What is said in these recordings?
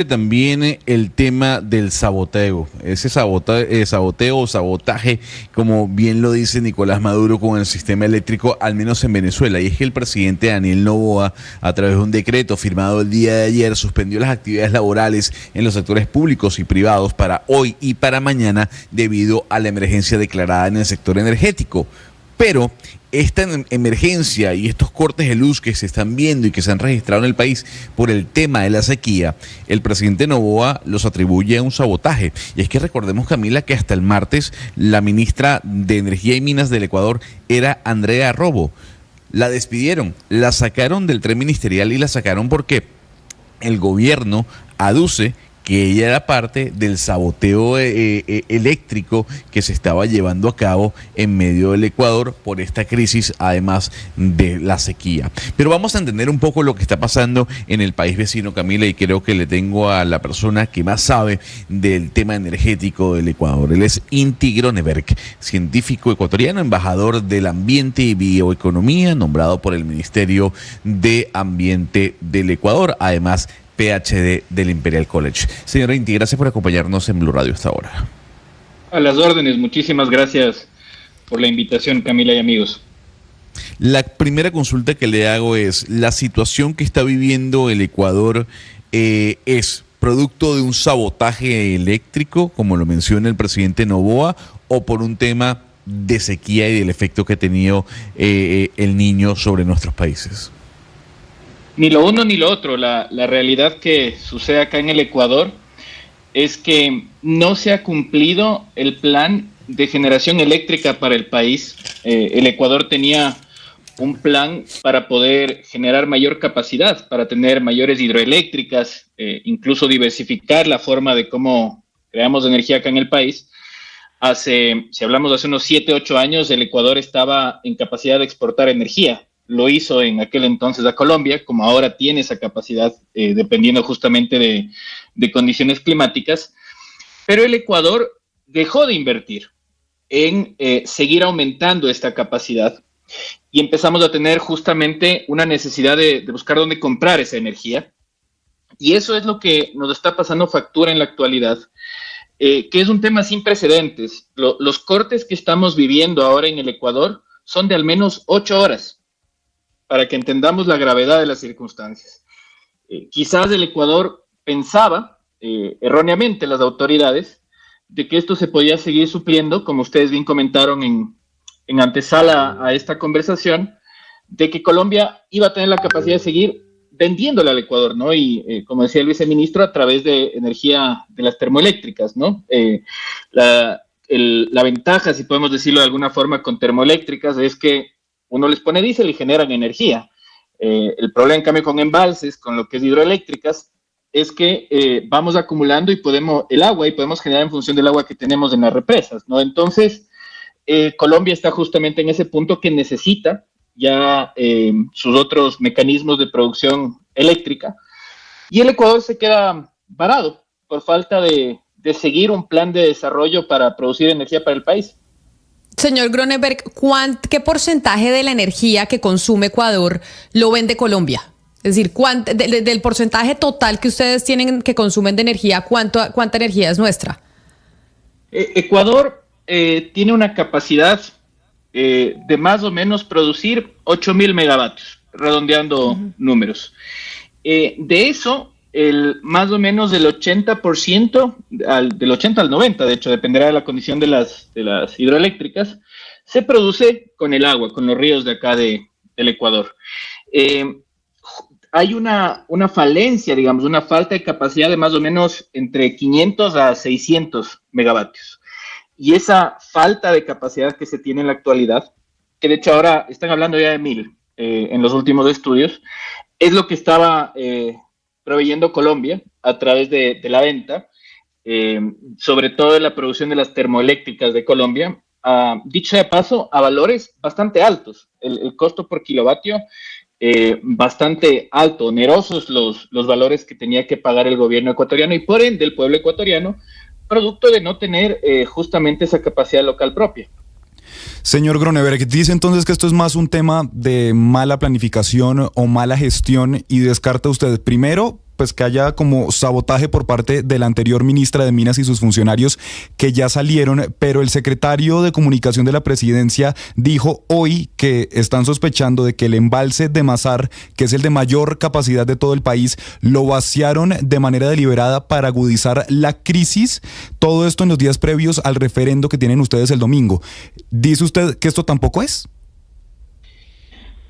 También el tema del saboteo, ese saboteo o sabotaje, como bien lo dice Nicolás Maduro con el sistema eléctrico, al menos en Venezuela. Y es que el presidente Daniel Noboa, a través de un decreto firmado el día de ayer, suspendió las actividades laborales en los sectores públicos y privados para hoy y para mañana debido a la emergencia declarada en el sector energético. Pero esta emergencia y estos cortes de luz que se están viendo y que se han registrado en el país por el tema de la sequía, el presidente Noboa los atribuye a un sabotaje. Y es que recordemos, Camila, que hasta el martes la ministra de Energía y Minas del Ecuador era Andrea Robo. La despidieron, la sacaron del tren ministerial y la sacaron porque el gobierno aduce que ella era parte del saboteo eléctrico que se estaba llevando a cabo en medio del Ecuador por esta crisis, además de la sequía. Pero vamos a entender un poco lo que está pasando en el país vecino, Camila, y creo que le tengo a la persona que más sabe del tema energético del Ecuador. Él es Inti Groneberg, científico ecuatoriano, embajador del ambiente y bioeconomía, nombrado por el Ministerio de Ambiente del Ecuador, además PhD del Imperial College. Señora Inti, gracias por acompañarnos en Blue Radio hasta ahora. A las órdenes, muchísimas gracias por la invitación, Camila y amigos. La primera consulta que le hago es, ¿la situación que está viviendo el Ecuador es producto de un sabotaje eléctrico, como lo menciona el presidente Noboa, o por un tema de sequía y del efecto que ha tenido el Niño sobre nuestros países? Ni lo uno ni lo otro. La realidad que sucede acá en el Ecuador es que no se ha cumplido el plan de generación eléctrica para el país. El Ecuador tenía un plan para poder generar mayor capacidad, para tener mayores hidroeléctricas, incluso diversificar la forma de cómo creamos energía acá en el país. Si hablamos de hace unos 7, 8 años, el Ecuador estaba en capacidad de exportar energía. Lo hizo en aquel entonces a Colombia, como ahora tiene esa capacidad, dependiendo justamente de condiciones climáticas. Pero el Ecuador dejó de invertir en seguir aumentando esta capacidad y empezamos a tener justamente una necesidad de buscar dónde comprar esa energía. Y eso es lo que nos está pasando factura en la actualidad, que es un tema sin precedentes. Los cortes que estamos viviendo ahora en el Ecuador son de al menos 8 horas. Para que entendamos la gravedad de las circunstancias. Quizás el Ecuador pensaba, erróneamente las autoridades, de que esto se podía seguir supliendo, como ustedes bien comentaron en antesala a esta conversación, de que Colombia iba a tener la capacidad de seguir vendiéndole al Ecuador, ¿no? Y como decía el viceministro, a través de energía de las termoeléctricas, ¿no? La ventaja, si podemos decirlo de alguna forma, con termoeléctricas es que uno les pone diésel y generan energía. El problema, en cambio, con embalses, con lo que es hidroeléctricas, es que vamos acumulando el agua y podemos generar en función del agua que tenemos en las represas, ¿no? Entonces, Colombia está justamente en ese punto que necesita ya sus otros mecanismos de producción eléctrica y el Ecuador se queda varado por falta de seguir un plan de desarrollo para producir energía para el país. Señor Groneberg, ¿qué porcentaje de la energía que consume Ecuador lo vende Colombia? Es decir, del porcentaje total que ustedes tienen que consumen de energía, ¿cuánta energía es nuestra? Ecuador tiene una capacidad de más o menos producir 8,000 megavatios, redondeando números. De eso, más o menos del 80%, del 80 al 90%, de hecho, dependerá de la condición de las hidroeléctricas, se produce con el agua, con los ríos de acá del Ecuador. Hay una falencia, digamos, una falta de capacidad de más o menos entre 500 a 600 megavatios. Y esa falta de capacidad que se tiene en la actualidad, que de hecho ahora están hablando ya de 1,000 en los últimos estudios, es lo que estaba proveyendo Colombia a través de la venta, sobre todo de la producción de las termoeléctricas de Colombia, dicho de paso, a valores bastante altos. El costo por kilovatio bastante alto, onerosos los valores que tenía que pagar el gobierno ecuatoriano y por ende el pueblo ecuatoriano, producto de no tener justamente esa capacidad local propia. Señor Groneberg, dice entonces que esto es más un tema de mala planificación o mala gestión y descarta usted primero pues que haya como sabotaje por parte de la anterior ministra de Minas y sus funcionarios que ya salieron, pero el secretario de Comunicación de la Presidencia dijo hoy que están sospechando de que el embalse de Mazar, que es el de mayor capacidad de todo el país, lo vaciaron de manera deliberada para agudizar la crisis. Todo esto en los días previos al referendo que tienen ustedes el domingo. ¿Dice usted que esto tampoco es?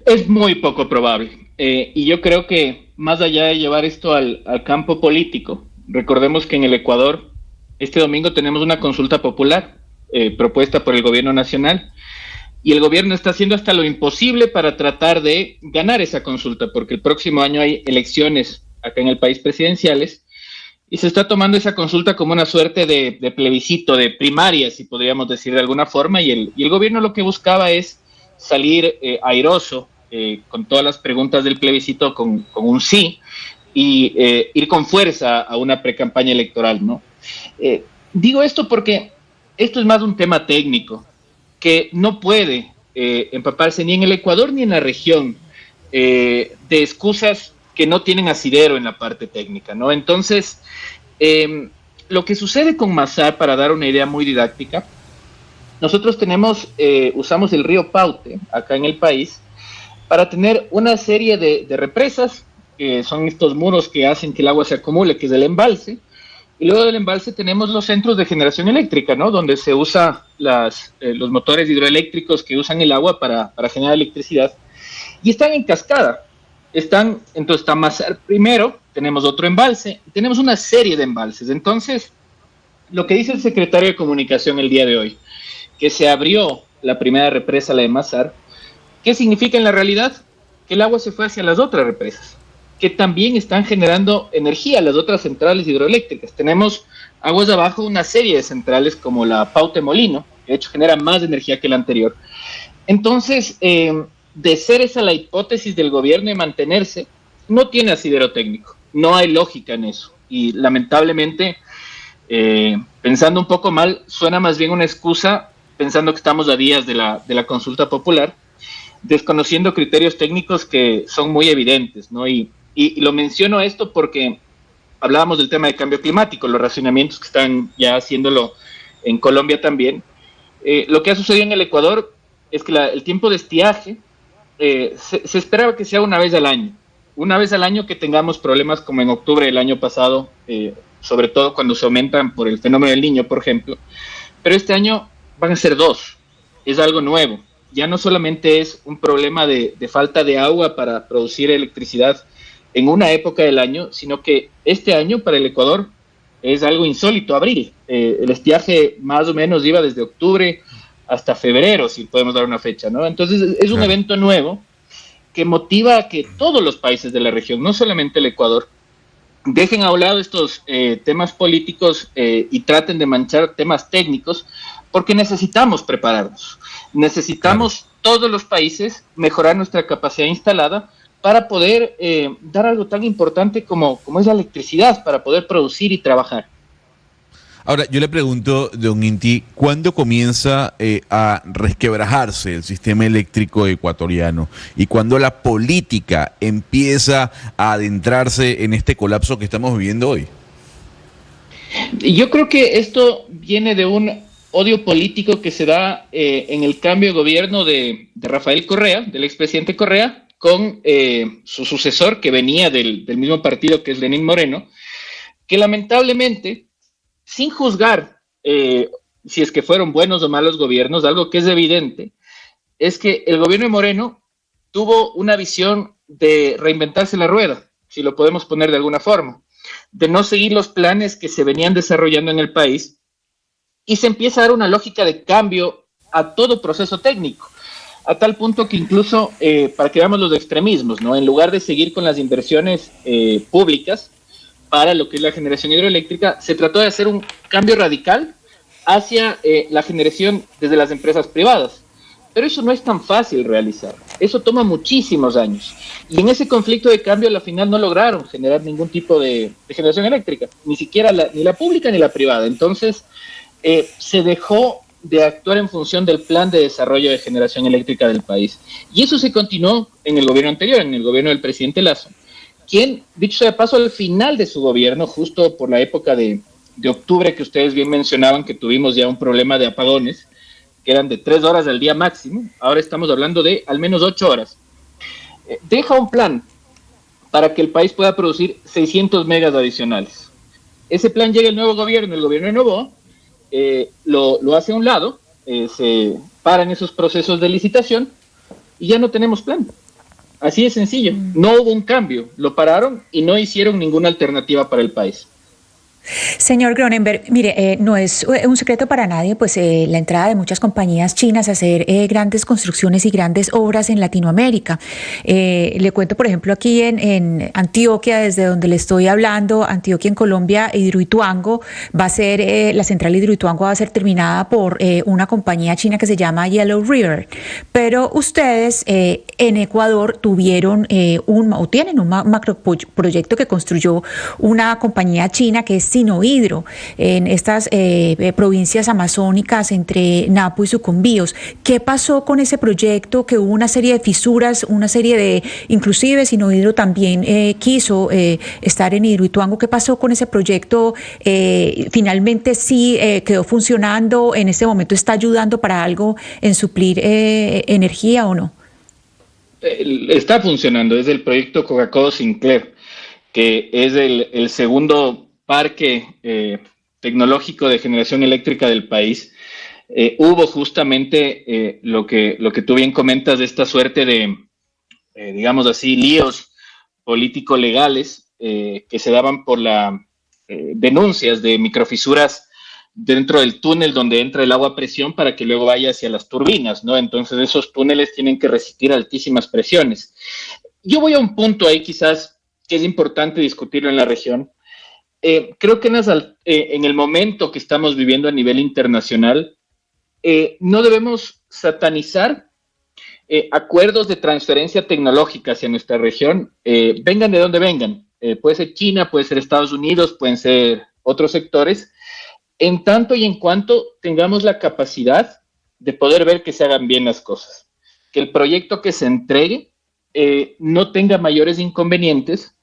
Es muy poco probable. Y yo creo que más allá de llevar esto al campo político, recordemos que en el Ecuador este domingo tenemos una consulta popular propuesta por el gobierno nacional, y el gobierno está haciendo hasta lo imposible para tratar de ganar esa consulta, porque el próximo año hay elecciones acá en el país presidenciales, y se está tomando esa consulta como una suerte de plebiscito, de primaria, si podríamos decir de alguna forma, y el gobierno lo que buscaba es salir airoso con todas las preguntas del plebiscito con un sí, y ir con fuerza a una precampaña electoral, ¿no? Digo esto porque esto es más un tema técnico que no puede empaparse ni en el Ecuador ni en la región de excusas que no tienen asidero en la parte técnica, ¿no? Entonces, lo que sucede con Mazar, para dar una idea muy didáctica, nosotros usamos el río Paute acá en el país para tener una serie de represas, que son estos muros que hacen que el agua se acumule, que es el embalse, y luego del embalse tenemos los centros de generación eléctrica, ¿no? Donde se usa los motores hidroeléctricos que usan el agua para generar electricidad, y están en cascada. Entonces está Mazar primero, tenemos otro embalse, tenemos una serie de embalses. Entonces, lo que dice el secretario de Comunicación el día de hoy, que se abrió la primera represa, la de Mazar, ¿qué significa en la realidad? Que el agua se fue hacia las otras represas, que también están generando energía, las otras centrales hidroeléctricas. Tenemos aguas abajo una serie de centrales como la Paute Molino, que de hecho genera más energía que la anterior. Entonces, de ser esa la hipótesis del gobierno de mantenerse, no tiene asidero técnico, no hay lógica en eso. Y lamentablemente, pensando un poco mal, suena más bien una excusa, pensando que estamos a días de la consulta popular, desconociendo criterios técnicos que son muy evidentes, ¿no? Y lo menciono esto porque hablábamos del tema de cambio climático, los racionamientos que están ya haciéndolo en Colombia también. Lo que ha sucedido en el Ecuador es que el tiempo de estiaje se esperaba que sea una vez al año que tengamos problemas como en octubre del año pasado, sobre todo cuando se aumentan por el fenómeno del Niño, por ejemplo, pero este año van a ser 2, es algo nuevo. Ya no solamente es un problema de falta de agua para producir electricidad en una época del año, sino que este año para el Ecuador es algo insólito, abril. El estiaje más o menos iba desde octubre hasta febrero, si podemos dar una fecha, ¿no? Entonces es un evento nuevo que motiva a que todos los países de la región, no solamente el Ecuador, dejen a un lado estos temas políticos y traten de manchar temas técnicos, porque necesitamos prepararnos. Necesitamos todos los países mejorar nuestra capacidad instalada para poder dar algo tan importante como es la electricidad, para poder producir y trabajar. Ahora, yo le pregunto, don Inti, ¿cuándo comienza a resquebrajarse el sistema eléctrico ecuatoriano? ¿Y cuándo la política empieza a adentrarse en este colapso que estamos viviendo hoy? Yo creo que esto viene de un odio político que se da en el cambio de gobierno de Rafael Correa, del expresidente Correa, con su sucesor que venía del mismo partido, que es Lenín Moreno, que lamentablemente, sin juzgar si es que fueron buenos o malos gobiernos, algo que es evidente, es que el gobierno de Moreno tuvo una visión de reinventarse la rueda, si lo podemos poner de alguna forma, de no seguir los planes que se venían desarrollando en el país, y se empieza a dar una lógica de cambio a todo proceso técnico, a tal punto que incluso, para que veamos los extremismos, ¿no? En lugar de seguir con las inversiones públicas para lo que es la generación hidroeléctrica, se trató de hacer un cambio radical hacia la generación desde las empresas privadas. Pero eso no es tan fácil realizar, eso toma muchísimos años. Y en ese conflicto de cambio, a la final no lograron generar ningún tipo de generación eléctrica, ni siquiera ni la pública ni la privada. Entonces, se dejó de actuar en función del plan de desarrollo de generación eléctrica del país. Y eso se continuó en el gobierno anterior, en el gobierno del presidente Lasso, quien, dicho sea de paso, al final de su gobierno, justo por la época de octubre que ustedes bien mencionaban, que tuvimos ya un problema de apagones, que eran de 3 horas al día máximo, ahora estamos hablando de al menos 8 horas. Deja un plan para que el país pueda producir 600 megas adicionales. Ese plan llega el nuevo gobierno, el gobierno de Noboa, lo hace a un lado, se paran esos procesos de licitación y ya no tenemos plan. Así de sencillo, no hubo un cambio, lo pararon y no hicieron ninguna alternativa para el país. Señor Gronenberg, mire, no es un secreto para nadie, pues la entrada de muchas compañías chinas a hacer grandes construcciones y grandes obras en Latinoamérica. Le cuento, por ejemplo, aquí en Antioquia, desde donde le estoy hablando, Antioquia en Colombia, Hidroituango, va a ser, la central Hidroituango va a ser terminada por una compañía china que se llama Yellow River. Pero ustedes en Ecuador tuvieron tienen un macroproyecto que construyó una compañía china que es Sinohidro, en estas provincias amazónicas entre Napo y Sucumbíos. ¿Qué pasó con ese proyecto? Que hubo una serie de fisuras, una serie de, inclusive Sinohidro también quiso estar en Hidroituango. ¿Qué pasó con ese proyecto? Finalmente sí quedó funcionando, en este momento está ayudando para algo en suplir energía o no. Está funcionando, es el proyecto Coca-Cola Sinclair, que es el segundo parque tecnológico de generación eléctrica del país. Hubo justamente lo que tú bien comentas de esta suerte de, digamos así, líos político-legales que se daban por la denuncias de microfisuras dentro del túnel donde entra el agua a presión para que luego vaya hacia las turbinas, ¿no? Entonces esos túneles tienen que resistir altísimas presiones. Yo voy a un punto ahí quizás que es importante discutirlo en la región. Creo que en el momento que estamos viviendo a nivel internacional, no debemos satanizar acuerdos de transferencia tecnológica hacia nuestra región, vengan de donde vengan. Puede ser China, puede ser Estados Unidos, pueden ser otros sectores, en tanto y en cuanto tengamos la capacidad de poder ver que se hagan bien las cosas, que el proyecto que se entregue no tenga mayores inconvenientes,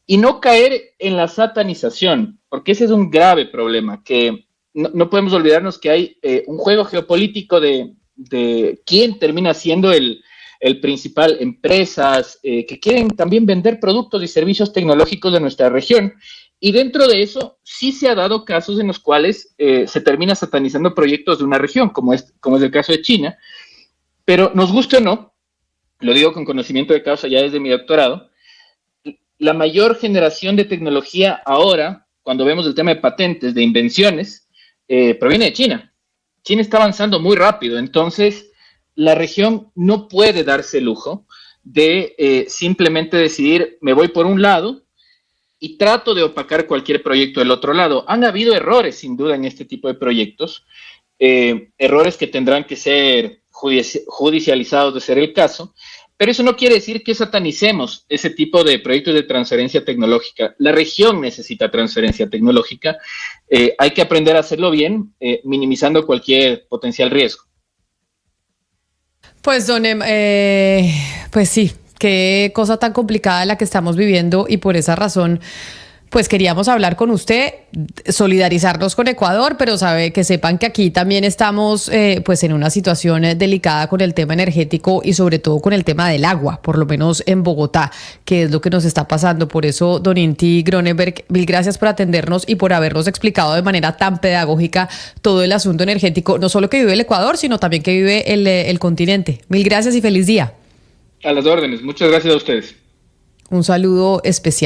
y no caer en la satanización, porque ese es un grave problema, que no podemos olvidarnos que hay un juego geopolítico de quién termina siendo el principal, empresas que quieren también vender productos y servicios tecnológicos de nuestra región, y dentro de eso sí se ha dado casos en los cuales se termina satanizando proyectos de una región, como es el caso de China, pero nos guste o no, lo digo con conocimiento de causa ya desde mi doctorado, la mayor generación de tecnología ahora, cuando vemos el tema de patentes, de invenciones, proviene de China. China está avanzando muy rápido, entonces la región no puede darse el lujo de simplemente decidir, me voy por un lado y trato de opacar cualquier proyecto del otro lado. Han habido errores, sin duda, en este tipo de proyectos, errores que tendrán que ser judicializados de ser el caso, pero eso no quiere decir que satanicemos ese tipo de proyectos de transferencia tecnológica. La región necesita transferencia tecnológica. Hay que aprender a hacerlo bien, minimizando cualquier potencial riesgo. Pues, pues sí, qué cosa tan complicada la que estamos viviendo, y por esa razón pues queríamos hablar con usted, solidarizarnos con Ecuador, pero que sepan que aquí también estamos pues en una situación delicada con el tema energético y sobre todo con el tema del agua, por lo menos en Bogotá, que es lo que nos está pasando. Por eso, don Inti Gronenberg, mil gracias por atendernos y por habernos explicado de manera tan pedagógica todo el asunto energético, no solo que vive el Ecuador, sino también que vive el continente. Mil gracias y feliz día. A las órdenes. Muchas gracias a ustedes. Un saludo especial.